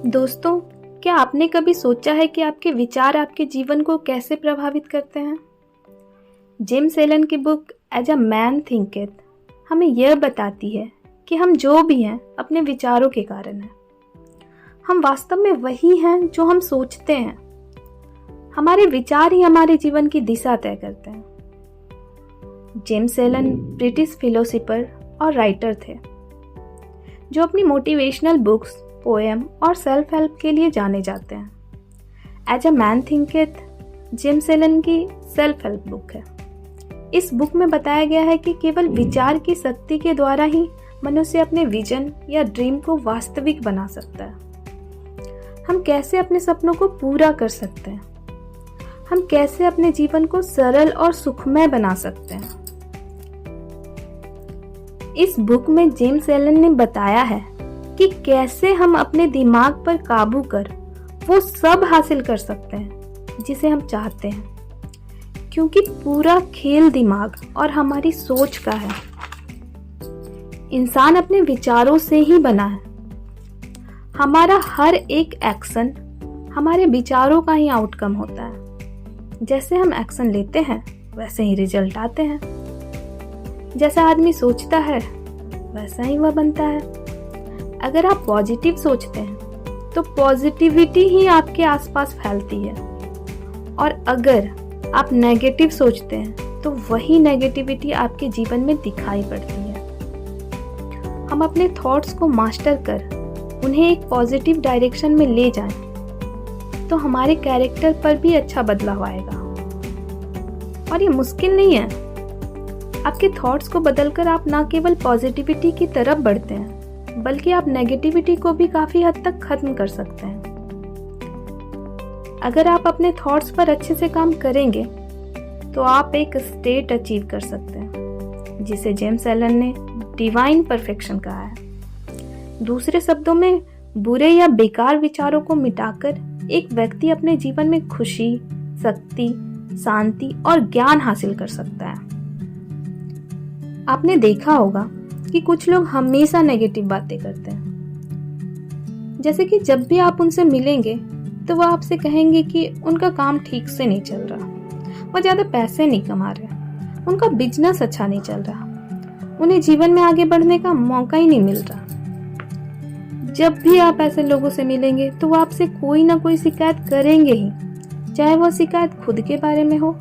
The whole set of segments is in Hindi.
दोस्तों, क्या आपने कभी सोचा है कि आपके विचार आपके जीवन को कैसे प्रभावित करते हैं? जिम सेलन की book as a man thinketh हमें यह बताती है कि हम जो भी हैं अपने विचारों के कारण हैं। हम वास्तव में वही हैं जो हम सोचते हैं। हमारे विचार ही हमारे जीवन की दिशा तय करते हैं। जिम सेलन ब्रिटिश फिलोसोफर और राइटर थे जो अपनी मोटिवेशनल बुक्स, पोएम और सेल्फ हेल्प के लिए जाने जाते हैं। As a man thinketh James Allen की सेल्फ हेल्प बुक है। इस बुक में बताया गया है कि केवल विचार की शक्ति के द्वारा ही मनुष्य अपने विजन या ड्रीम को वास्तविक बना सकता है। हम कैसे अपने सपनों को पूरा कर सकते हैं? हम कैसे अपने जीवन को सरल और सुखमय बना सकते हैं? इस बुक में जिम सेलन ने बताया है कि कैसे हम अपने दिमाग पर काबू कर वो सब हासिल कर सकते हैं जिसे हम चाहते हैं, क्योंकि पूरा खेल दिमाग और हमारी सोच का है। इंसान अपने विचारों से ही बना है। हमारा हर एक एक्शन हमारे विचारों का ही आउटकम होता है। जैसे हम एक्शन लेते हैं वैसे ही रिजल्ट आते हैं। जैसा आदमी सोचता है वैसा ही वह बनता है। अगर आप पॉजिटिव सोचते हैं तो पॉजिटिविटी ही आपके आसपास फैलती है, और अगर आप नेगेटिव सोचते हैं तो वही नेगेटिविटी आपके जीवन में दिखाई पड़ती है। हम अपने थॉट्स को मास्टर कर उन्हें एक पॉजिटिव डायरेक्शन में ले जाएं तो हमारे कैरेक्टर पर भी अच्छा बदलाव आएगा। और ये मुश्किल नहीं है। आपके थॉट्स को बदलकर आप ना केवल पॉजिटिविटी की तरफ बढ़ते हैं बल्कि आप नेगेटिविटी को भी काफी हद तक खत्म कर सकते हैं। अगर आप अपने थॉट्स पर अच्छे से काम करेंगे तो आप एक स्टेट अचीव कर सकते हैं जिसे जिम सेलन ने डिवाइन परफेक्शन कहा है। दूसरे शब्दों में, बुरे या बेकार विचारों को मिटाकर एक व्यक्ति अपने जीवन में खुशी, शक्ति, शांति और ज्ञान हासिल कर सकता है। आपने देखा होगा कि कुछ लोग हमेशा नेगेटिव बातें करते हैं। जैसे कि जब भी आप उनसे मिलेंगे तो वह आपसे कहेंगे कि उनका काम ठीक से नहीं चल रहा, वह ज़्यादा पैसे नहीं कमा रहे, उनका बिजनेस अच्छा नहीं चल रहा, उन्हें जीवन में आगे बढ़ने का मौका ही नहीं मिल रहा। जब भी आप ऐसे लोगों से मिलेंगे तो वह आपसे कोई ना कोई शिकायत करेंगे ही, चाहे वह शिकायत खुद के बारे में हो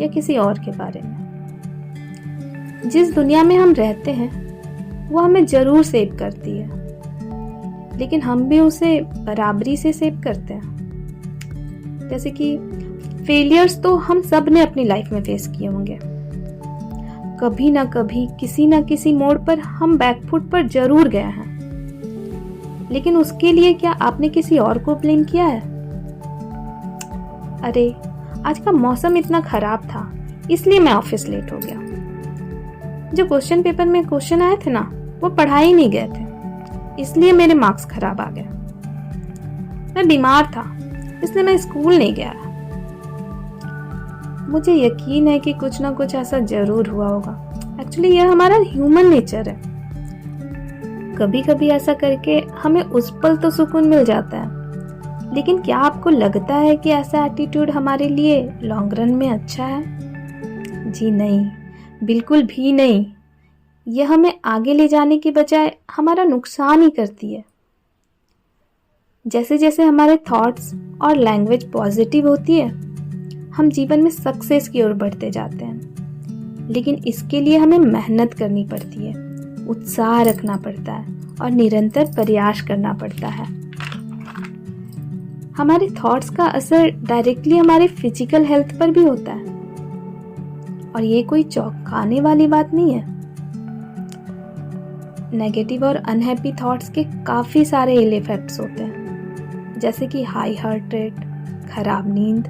या किसी और के बारे में। जिस दुनिया में हम रहते हैं वो हमें जरूर सेव करती है, लेकिन हम भी उसे बराबरी से सेव करते हैं। जैसे कि फेलियर्स तो हम सब ने अपनी लाइफ में फेस किए होंगे। कभी ना कभी किसी ना किसी मोड़ पर हम बैकफुट पर जरूर गए हैं, लेकिन उसके लिए क्या आपने किसी और को ब्लेम किया है? अरे, आज का मौसम इतना खराब था इसलिए मैं ऑफिस लेट हो गया। जो क्वेश्चन पेपर में क्वेश्चन आए थे ना, वो पढ़ाई नहीं गए थे इसलिए मेरे मार्क्स खराब आ गए। मैं बीमार था इसलिए मैं स्कूल नहीं गया। मुझे यकीन है कि कुछ ना कुछ ऐसा जरूर हुआ होगा। एक्चुअली यह हमारा ह्यूमन नेचर है। कभी कभी ऐसा करके हमें उस पल तो सुकून मिल जाता है, लेकिन क्या आपको लगता है कि ऐसा एटीट्यूड हमारे लिए लॉन्ग रन में अच्छा है? जी नहीं, बिल्कुल भी नहीं। यह हमें आगे ले जाने की बजाय हमारा नुकसान ही करती है। जैसे जैसे हमारे थॉट्स और लैंग्वेज पॉजिटिव होती है, हम जीवन में सक्सेस की ओर बढ़ते जाते हैं। लेकिन इसके लिए हमें मेहनत करनी पड़ती है, उत्साह रखना पड़ता है और निरंतर प्रयास करना पड़ता है। हमारे थॉट्स का असर डायरेक्टली हमारे फिजिकल हेल्थ पर भी होता है, और ये कोई चौंकाने वाली बात नहीं है। नेगेटिव और अनहैप्पी थॉट्स के काफ़ी सारे इल इफेक्ट्स होते हैं, जैसे कि हाई हार्ट रेट, खराब नींद,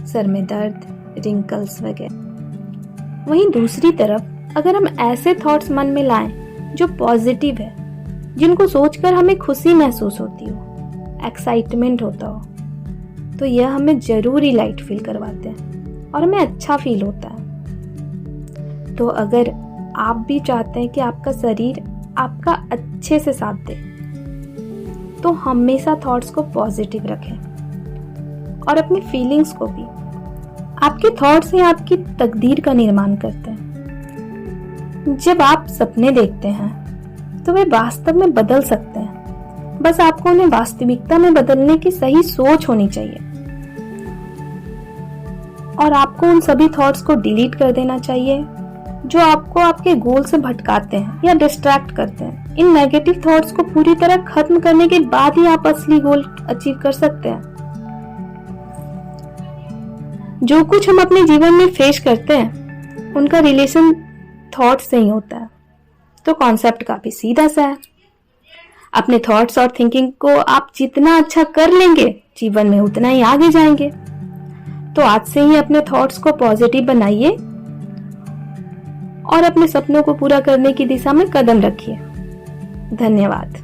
सर में दर्द, रिंकल्स वगैरह। वहीं दूसरी तरफ अगर हम ऐसे थॉट्स मन में लाएं जो पॉजिटिव है, जिनको सोचकर हमें खुशी महसूस होती हो, एक्साइटमेंट होता हो, तो यह हमें जरूर ही लाइट फील करवाते हैं और हमें अच्छा फील होता है। तो अगर आप भी चाहते हैं कि आपका शरीर आपका अच्छे से साथ दे, तो हमेशा थॉट्स को पॉजिटिव रखें और अपनी फीलिंग्स को भी। आपके थॉट्स ही आपकी तकदीर का निर्माण करते हैं। जब आप सपने देखते हैं तो वे वास्तव में बदल सकते हैं, बस आपको उन्हें वास्तविकता में बदलने की सही सोच होनी चाहिए और आपको उन सभी थॉट्स को डिलीट कर देना चाहिए जो आपको आपके गोल से भटकाते हैं या डिस्ट्रैक्ट करते हैं। इन नेगेटिव थॉट्स को पूरी तरह खत्म करने के बाद ही आप असली गोल अचीव कर सकते हैं। जो कुछ हम अपने जीवन में फेस करते हैं उनका रिलेशन थॉट से ही होता है, तो कॉन्सेप्ट काफी सीधा सा है। अपने थॉट्स और थिंकिंग को आप जितना अच्छा कर लेंगे जीवन में उतना ही आगे जाएंगे। तो आज से ही अपने थॉट्स को पॉजिटिव बनाइए और अपने सपनों को पूरा करने की दिशा में कदम रखिए। धन्यवाद।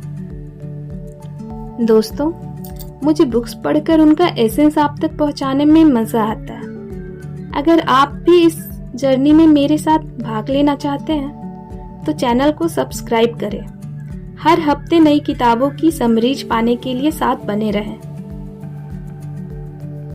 दोस्तों, मुझे बुक्स पढ़कर उनका एसेंस आप तक पहुंचाने में मजा आता है। अगर आप भी इस जर्नी में मेरे साथ भाग लेना चाहते हैं तो चैनल को सब्सक्राइब करें। हर हफ्ते नई किताबों की समरीज पाने के लिए साथ बने रहें।